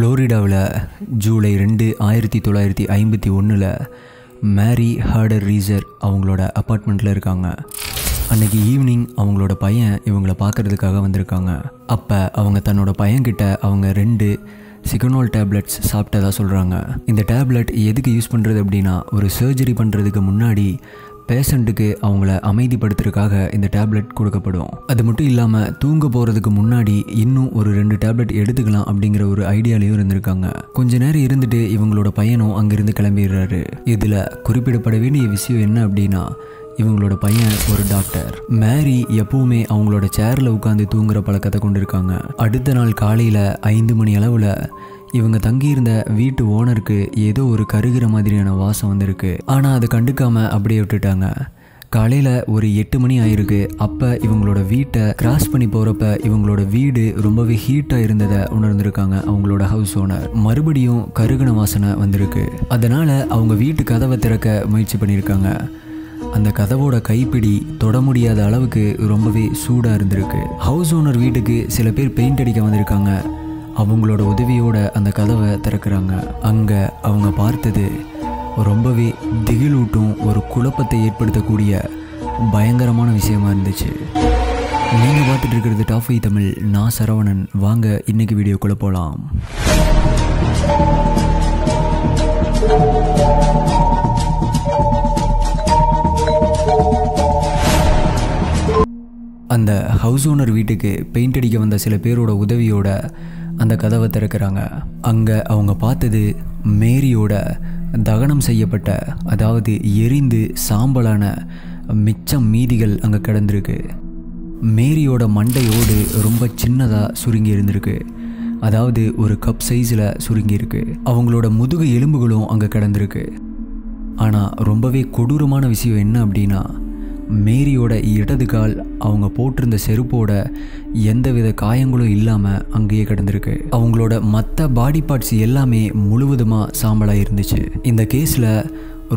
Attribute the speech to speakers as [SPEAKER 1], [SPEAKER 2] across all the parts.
[SPEAKER 1] ஃப்ளோரிடாவில் ஜூலை 2, 1951 மேரி harder ரீசர் அவங்களோட அப்பார்ட்மெண்ட்டில் இருக்காங்க. அன்றைக்கி ஈவினிங் அவங்களோட பையன் இவங்களை பார்க்குறதுக்காக வந்திருக்காங்க. அப்போ அவங்க தன்னோட பையன்கிட்ட அவங்க 2 சிகனோல் டேப்லெட்ஸ் சாப்பிட்டதாக சொல்கிறாங்க. இந்த டேப்லெட் எதுக்கு யூஸ் பண்ணுறது அப்படின்னா, ஒரு சர்ஜரி பண்ணுறதுக்கு முன்னாடி பேஷண்ட்டுக்கு அவங்கள அமைதிப்படுத்துறதுக்காக இந்த டேப்லெட் கொடுக்கப்படும். அது மட்டும் இல்லாமல் தூங்க போகிறதுக்கு முன்னாடி இன்னும் ஒரு 2 டேப்லெட் எடுத்துக்கலாம் அப்படிங்கிற ஒரு ஐடியாலையும் இருந்திருக்காங்க. கொஞ்ச நேரம் இருந்துட்டு இவங்களோட பையனும் அங்கேருந்து கிளம்பிடுறாரு. இதில் குறிப்பிடப்பட வேண்டிய விஷயம் என்ன அப்படின்னா, இவங்களோட பையன் ஒரு டாக்டர். மேரி எப்பவுமே அவங்களோட சேரில் உட்காந்து தூங்குற பழக்கத்தை கொண்டு இருக்காங்க. அடுத்த நாள் காலையில் 5 மணி அளவில் இவங்க தங்கியிருந்த வீட்டு ஓனருக்கு ஏதோ ஒரு கருகிற மாதிரியான வாசம் வந்திருக்கு. ஆனால் அதை கண்டுக்காம அப்படியே விட்டுட்டாங்க. காலையில் ஒரு 8 மணி ஆயிருக்கு. அப்போ இவங்களோட வீட்டை கிராஸ் பண்ணி போகிறப்ப இவங்களோட வீடு ரொம்பவே ஹீட்டாக இருந்ததை உணர்ந்திருக்காங்க. அவங்களோட ஹவுஸ் ஓனர் மறுபடியும் கருகின வாசனை வந்திருக்கு. அதனால் அவங்க வீட்டு கதவை திறக்க முயற்சி பண்ணியிருக்காங்க. அந்த கதவோட கைப்பிடி தொட முடியாத அளவுக்கு ரொம்பவே சூடாக இருந்திருக்கு. ஹவுஸ் ஓனர் வீட்டுக்கு சில பேர் பெயிண்ட் அடிக்க வந்திருக்காங்க. அவங்களோட உதவியோட அந்த கதவை திறக்கிறாங்க. அங்கே அவங்க பார்த்தது ரொம்பவே திகிலூட்டும், ஒரு குழப்பத்தை ஏற்படுத்தக்கூடிய பயங்கரமான விஷயமா இருந்துச்சு. நீங்கள் பார்த்துட்டு இருக்கிறது டாப் 5 தமிழ். நான் சரவணன். வாங்க இன்னைக்கு வீடியோக்குள்ளே போகலாம். அந்த ஹவுஸ் ஓனர் வீட்டுக்கு பெயிண்ட் அடிக்க வந்த சில பேரோட உதவியோட அந்த கதவை திறக்கிறாங்க. அங்கே அவங்க பார்த்தது மேரியோட தகனம் செய்யப்பட்ட, அதாவது எரிந்து சாம்பலான மிச்சம் மீதிகள் அங்கே கிடந்திருக்கு. மேரியோட மண்டையோடு ரொம்ப சின்னதாக சுருங்கி இருந்திருக்கு. அதாவது ஒரு கப் சைஸில் சுருங்கி இருக்கு. அவங்களோட முதுகு எலும்புகளும் அங்கே கிடந்திருக்கு. ஆனால் ரொம்பவே கொடூரமான விஷயம் என்ன அப்படின்னா, மேரியோட இடது கால் அவங்க போட்டிருந்த செருப்போட எந்தவித காயங்களும் இல்லாமல் அங்கேயே கிடந்திருக்கு. அவங்களோட மற்ற பாடி பார்ட்ஸ் எல்லாமே முழுவதுமாக சாம்பலாக இருந்துச்சு. இந்த கேஸில்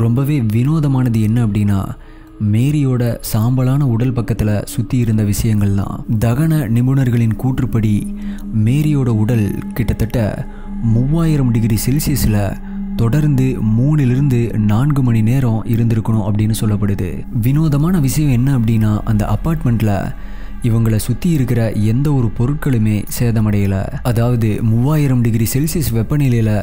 [SPEAKER 1] ரொம்பவே வினோதமானது என்ன அப்படின்னா, மேரியோட சாம்பலான உடல் பக்கத்தில் சுற்றி இருந்த விஷயங்கள் தான். தகன நிபுணர்களின் கூற்றுப்படி மேரியோட உடல் கிட்டத்தட்ட 3000 டிகிரி செல்சியஸில் தொடர்ந்து 3 to 4 மணி நேரம் இருந்திருக்கணும் அப்படின்னு சொல்லப்படுது. வினோதமான விஷயம் என்ன அப்படின்னா, அந்த அப்பார்ட்மெண்ட்டில் இவங்களை சுற்றி இருக்கிற எந்த ஒரு பொருட்களுமே சேதமடையலை. அதாவது 3000 டிகிரி செல்சியஸ் வெப்பநிலையில்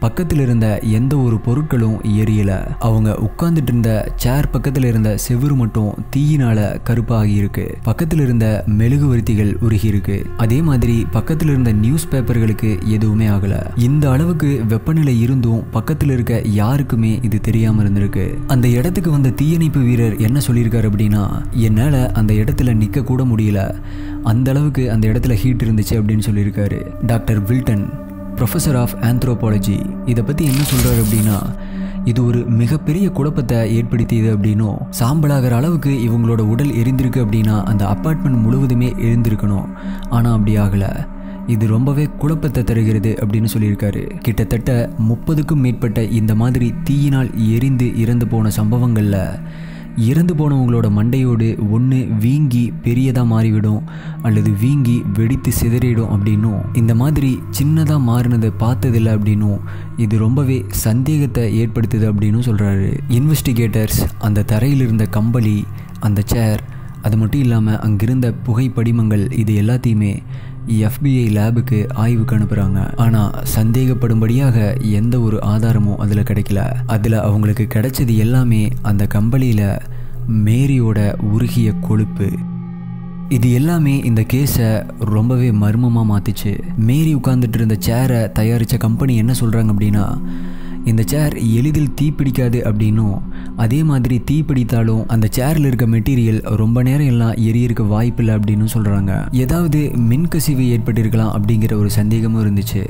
[SPEAKER 1] பக்கத்தில் இருந்த எந்த ஒரு பொருட்களும் எரியலை. அவங்க உட்கார்ந்துட்டு இருந்த சேர் பக்கத்தில் இருந்த செவுரு மட்டும் தீயினால கருப்பாகி இருக்கு. பக்கத்தில் இருந்த மெழுகுவர்த்திகள் உருகி இருக்கு. அதே மாதிரி பக்கத்தில் இருந்த நியூஸ் பேப்பர்களுக்கு எதுவுமே ஆகல. இந்த அளவுக்கு வெப்பநிலை இருந்தும் பக்கத்தில் இருக்க யாருக்குமே இது தெரியாம இருந்திருக்கு. அந்த இடத்துக்கு வந்த தீயணைப்பு வீரர் என்ன சொல்லியிருக்காரு அப்படின்னா, என்னால அந்த இடத்துல நிக்க கூட முடியல, அந்த அளவுக்கு அந்த இடத்துல ஹீட் இருந்துச்சு அப்படின்னு சொல்லியிருக்காரு. டாக்டர் வில்டன், ப்ரொஃபஸர் ஆஃப் ஆந்த்ரோபாலஜி, இதை பற்றி என்ன சொல்கிறாரு அப்படின்னா, இது ஒரு மிகப்பெரிய குழப்பத்தை ஏற்படுத்தியது அப்படின்னும், சாம்பலாகிற அளவுக்கு இவங்களோட உடல் எரிந்திருக்கு அப்படின்னா அந்த அப்பார்ட்மெண்ட் முழுவதுமே எரிந்திருக்கணும். ஆனால் அப்படி ஆகலை. இது ரொம்பவே குழப்பத்தை தருகிறது அப்படின்னு சொல்லியிருக்காரு. கிட்டத்தட்ட 30க்கும் மேற்பட்ட இந்த மாதிரி தீயினால் எரிந்து இறந்து போன சம்பவங்களில் இறந்து போனவங்களோட மண்டையோடு ஒன்று வீங்கி பெரியதாக மாறிவிடும், அல்லது வீங்கி வெடித்து சிதறிடும் அப்படின்னும், இந்த மாதிரி சின்னதாக மாறினதை பார்த்ததில்லை அப்படின்னும், இது ரொம்பவே சந்தேகத்தை ஏற்படுத்துது அப்படின்னு சொல்கிறாரு. இன்வெஸ்டிகேட்டர்ஸ் அந்த தரையில் இருந்த கம்பளி, அந்த சேர், அது மட்டும் இல்லாமல் அங்கிருந்த புகைப்படிமங்கள், இது எல்லாத்தையுமே FBI லேபுக்கு ஆய்வுக்கு அனுப்புகிறாங்க. ஆனால் சந்தேகப்படும்படியாக எந்த ஒரு ஆதாரமும் அதில் கிடைக்கல. அதில் அவங்களுக்கு கிடைச்சது எல்லாமே அந்த கம்பளியில் மேரியோட உருகிய கொழுப்பு. இது எல்லாமே இந்த கேஸை ரொம்பவே மர்மமாக மாற்றிச்சு. மேரி உட்கார்ந்துட்டு இருந்த சேரை தயாரித்த கம்பெனி என்ன சொல்கிறாங்க அப்படின்னா, இந்த சேர் எளிதில் தீப்பிடிக்காது அப்படின்னும், அதே மாதிரி தீப்பிடித்தாலும் அந்த சேரில் இருக்க மெட்டீரியல் ரொம்ப நேரம் எல்லாம் எரியirக்க வாய்ப்பில்லை அப்படின்னு சொல்கிறாங்க. ஏதாவது மின்கசிவு ஏற்பட்டிருக்கலாம் அப்படிங்கிற ஒரு சந்தேகமும் இருந்துச்சு.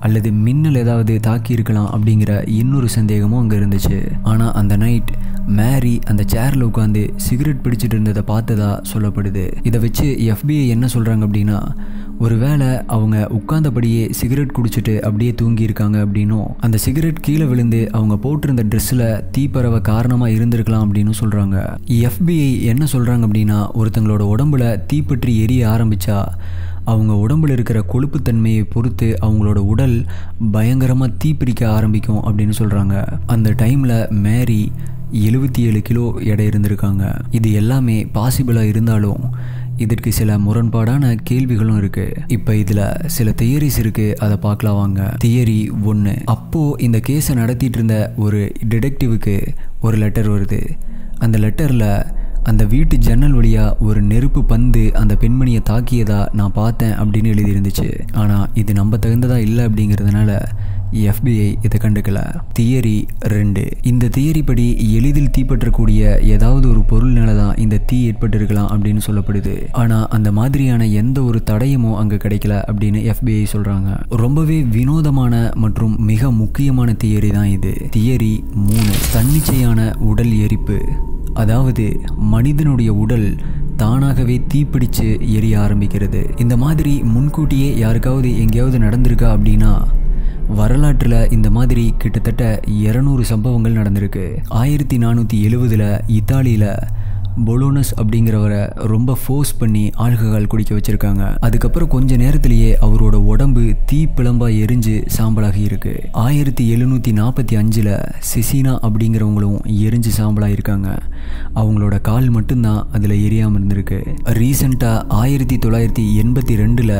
[SPEAKER 1] அல்லது மின்னல் ஏதாவது தாக்கி இருக்கலாம் அப்படிங்கிற இன்னொரு சந்தேகமும் அங்கே இருந்துச்சு. ஆனால் அந்த நைட் மேரி அந்த சேரில் உட்காந்து சிகரெட் பிடிச்சிட்டு இருந்ததை பார்த்ததா சொல்லப்படுது. இதை வச்சு FBI என்ன சொல்கிறாங்க அப்படின்னா, ஒருவேளை அவங்க உட்கார்ந்தபடியே சிகரெட் குடிச்சிட்டு அப்படியே தூங்கி இருக்காங்க அப்படின்னும் அந்த சிகரெட் கீழே விழுந்து அவங்க போட்டிருந்த ட்ரெஸ்ஸில் தீப்பரவ காரணமாக இருந்திருக்கலாம் அப்படின்னு சொல்கிறாங்க. FBI என்ன சொல்கிறாங்க அப்படின்னா, ஒருத்தங்களோட உடம்புல தீப்பற்றி எரிய ஆரம்பித்தா அவங்க உடம்புல இருக்கிற கொழுப்புத்தன்மையை பொறுத்து அவங்களோட உடல் பயங்கரமாக தீப்பிடிக்க ஆரம்பிக்கும் அப்படின்னு சொல்கிறாங்க. அந்த டைமில் மேரி 77 கிலோ எடை இருந்திருக்காங்க. இது எல்லாமே பாசிபிளாக இருந்தாலும் இதற்கு சில முரண்பாடான கேள்விகளும் இருக்குது. இப்போ இதில் சில தியரிஸ் இருக்குது, அதை பார்க்கலாம் வாங்க. தியரி 1. அப்போது இந்த கேஸை நடத்திட்டு இருந்த ஒரு டிடெக்டிவுக்கு ஒரு லெட்டர் வருது. அந்த லெட்டரில் அந்த வீட்டு ஜன்னல் வழியாக ஒரு நெருப்பு பந்து அந்த பெண்மணியை தாக்கியதா நான் பார்த்தேன் அப்படின்னு எழுதியிருந்துச்சு. ஆனால் இது நம்ப தகுந்ததா இல்லை அப்படிங்கிறதுனால FBI இதை கண்டுக்கல. தியரி 2. இந்த தியரி படி எளிதில் தீப்பற்றக்கூடிய ஏதாவது ஒரு பொருள்னால தான் இந்த தீ ஏற்பட்டிருக்கலாம் அப்படின்னு சொல்லப்படுது. ஆனால் அந்த மாதிரியான எந்த ஒரு தடயமும் அங்கே கிடைக்கல அப்படின்னு FBI சொல்கிறாங்க. ரொம்பவே வினோதமான மற்றும் மிக முக்கியமான தியரி தான் இது. தியரி 3. தன்னிச்சையான உடல் எரிப்பு. அதாவது மனிதனுடைய உடல் தானாகவே தீப்பிடிச்சு எரிய ஆரம்பிக்கிறது. இந்த மாதிரி முன்கூட்டியே யாருக்காவது எங்கேயாவது நடந்திருக்கா அப்படின்னா வரலாற்றில் இந்த மாதிரி கிட்டத்தட்ட 200 சம்பவங்கள் நடந்திருக்கு. 1470 இத்தாலியில் பொலோனஸ் அப்படிங்கிறவரை ரொம்ப ஃபோர்ஸ் பண்ணி ஆல்கஹால் குடிக்க வச்சிருக்காங்க. அதுக்கப்புறம் கொஞ்ச நேரத்திலேயே அவரோட உடம்பு தீ பிளம்பா எரிஞ்சு சாம்பலாகி இருக்கு. 1745 சிசினா அப்படிங்கிறவங்களும் எரிஞ்சு சாம்பலாக இருக்காங்க. அவங்களோட கால் மட்டும்தான் அதில் எரியாமல் இருந்திருக்கு. ரீசெண்டாக 1982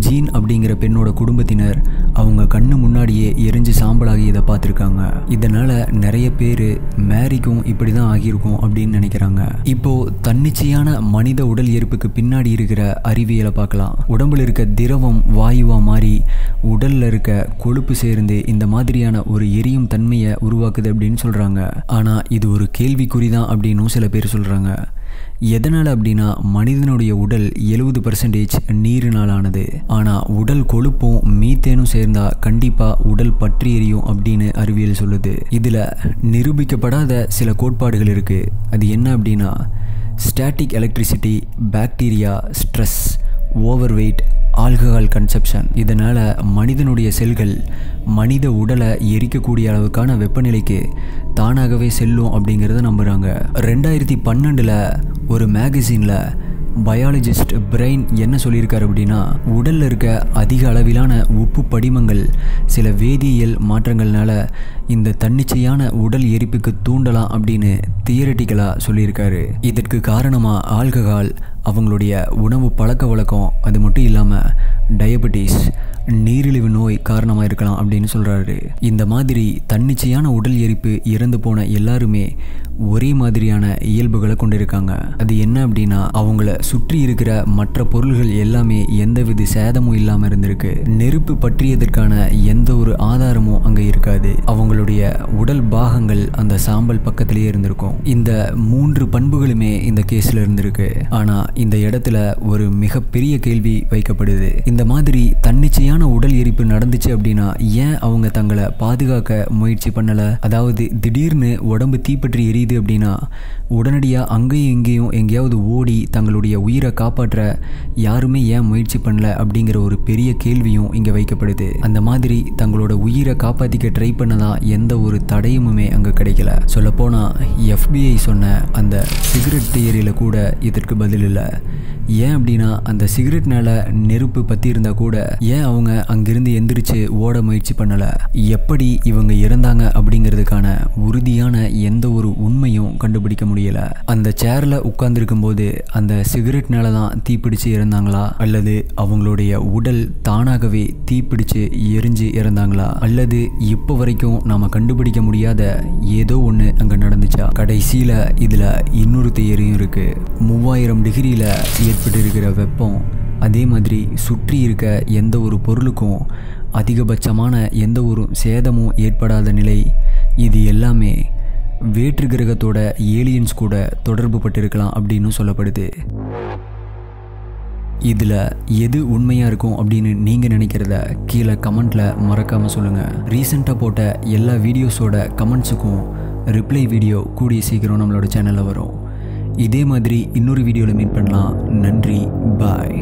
[SPEAKER 1] ஜீன் அப்படிங்கிற பெண்ணோட குடும்பத்தினர் அவங்க கண்ணு முன்னாடியே எரிஞ்சு சாம்பலாகி இதை பார்த்துருக்காங்க. இதனால் நிறைய பேர் மேரிக்கும் இப்படி தான் ஆகியிருக்கும் அப்படின்னு நினைக்கிறாங்க. இப்போ தன்னிச்சையான மனித உடல் எரிப்புக்கு பின்னாடி இருக்கிற அறிவியலை பார்க்கலாம். உடம்புல இருக்க திரவம் வாயுவா மாறி உடல்ல இருக்க கொழுப்பு சேர்ந்து இந்த மாதிரியான ஒரு எரியும் தன்மையை உருவாக்குது அப்படின்னு சொல்றாங்க. ஆனா இது ஒரு கேள்விக்குறி தான் அப்படின்னு சில பேர் சொல்றாங்க. எதனால் அப்படின்னா மனிதனுடைய உடல் 70% நீரினால் ஆனது. ஆனால் உடல் கொழுப்பும் மீத்தேனும் சேர்ந்தா கண்டிப்பாக உடல் பற்றி எரியும் அப்படின்னு அறிவியல் சொல்லுது. இதில் நிரூபிக்கப்படாத சில கோட்பாடுகள் இருக்குது. அது என்ன அப்படின்னா static electricity, bacteria, stress, over weight, alcohol consumption. இதனால் மனிதனுடைய செல்கள் மனித உடலை எரிக்கக்கூடிய அளவுக்கான வெப்பநிலைக்கு தானாகவே செல்லும் அப்படிங்கிறத நம்புகிறாங்க. 2012 ஒரு மேகசினில் பயாலஜிஸ்ட் பிரைன் என்ன சொல்லியிருக்காரு அப்படின்னா உடலில் இருக்க அதிக அளவிலான உப்பு படிமங்கள் சில வேதியியல் மாற்றங்கள்னால இந்த தன்னிச்சையான உடல் எரிப்புக்கு தூண்டலாம் அப்படின்னு தியரட்டிக்கலாக சொல்லியிருக்காரு. இதற்கு காரணமாக ஆல்கஹால், அவங்களுடைய உணவு பழக்க வழக்கம், அது மட்டும் இல்லாமல் டயபெட்டிஸ், நீரிழிவு நோய் காரணமாக இருக்கலாம் அப்படின்னு சொல்கிறாரு. இந்த மாதிரி தன்னிச்சையான உடல் எரிப்பு இறந்து போன எல்லாருமே ஒரே மாதிரியான இயல்புகளை கொண்டிருக்காங்க. அது என்ன அப்படின்னா அவங்கள சுற்றி இருக்கிற மற்ற பொருள்கள் எல்லாமே எந்தவித சேதமும் இல்லாமல் இருந்திருக்கு. நெருப்பு பற்றியதற்கான எந்த ஒரு ஆதாரமும் அங்கே இருக்காது. அவங்களுடைய உடல் பாகங்கள் அந்த சாம்பல் பக்கத்திலேயே இருந்திருக்கும். இந்த 3 பண்புகளுமே இந்த கேஸில் இருந்திருக்கு. ஆனால் இந்த இடத்துல ஒரு மிகப்பெரிய கேள்வி வைக்கப்படுது. இந்த மாதிரி தன்னிச்சையான உடல் எரிப்பு நடந்துச்சு அப்படின்னா ஏன் அவங்க தங்களை பாதுகாக்க முயற்சி பண்ணல? அதாவது திடீர்னு உடம்பு தீப்பற்றி எரியுது அப்படின்னா உடனடியாக அங்கேயும் இங்கேயும் எங்கேயாவது ஓடி தங்களுடைய உயிரை காப்பாற்ற யாருமே ஏன் முயற்சி பண்ணல அப்படிங்கிற ஒரு பெரிய கேள்வியும் இங்கே வைக்கப்படுது. அந்த மாதிரி தங்களோட உயிரை காப்பாற்றிக்க ட்ரை பண்ணதா எந்த ஒரு தடயமுமே அங்கே கிடைக்கல. சொல்லப்போனால் FBI சொன்ன அந்த சிகரெட் தியரியில் கூட இதற்கு பதில் இல்லை. ஏன் அப்படின்னா அந்த சிகரெட்னால நெருப்பு பற்றி இருந்தால் கூட ஏன் அவங்க அங்கிருந்து எந்திரிச்சு ஓட முயற்சி பண்ணலை? எப்படி இவங்க இறந்தாங்க அப்படிங்கிறதுக்கான உறுதியான எந்த ஒரு உண்மையும் கண்டுபிடிக்க முடியல. அந்த சேரில் உட்கார்ந்துருக்கும் போது அந்த சிகரெட்னால தான் தீப்பிடிச்சு இறந்தாங்களா, அல்லது அவங்களுடைய உடல் தானாகவே தீப்பிடிச்சு எரிஞ்சு இறந்தாங்களா, அல்லது இப்போ வரைக்கும் நாம் கண்டுபிடிக்க முடியாத ஏதோ ஒன்று அங்கே நடந்துச்சா? கடைசியில் இதில் இன்னொரு தியரியும் இருக்குது. 3000 டிகிரியில் ஏற்பட்டு இருக்கிற வெப்பம், அதே மாதிரி சுற்றி இருக்க எந்த ஒரு பொருளுக்கும் அதிகபட்சமான எந்த ஒரு சேதமும் ஏற்படாத நிலை, இது எல்லாமே வேற்று கிரகத்தோட ஏலியன்ஸ் கூட தொடர்பு பட்டிருக்கலாம் அப்படின்னு சொல்லப்படுது. இதில் எது உண்மையாக இருக்கும் அப்படின்னு நீங்கள் நினைக்கிறத கீழே கமெண்ட்டில் மறக்காமல் சொல்லுங்கள். ரீசெண்டாக போட்ட எல்லா வீடியோஸோட கமெண்ட்ஸுக்கும் ரிப்ளை வீடியோ கூடிய சீக்கிரம் நம்மளோட சேனலில் வரும். இதே மாதிரி இன்னொரு வீடியோவில் மீட் பண்ணலாம். நன்றி, பாய்.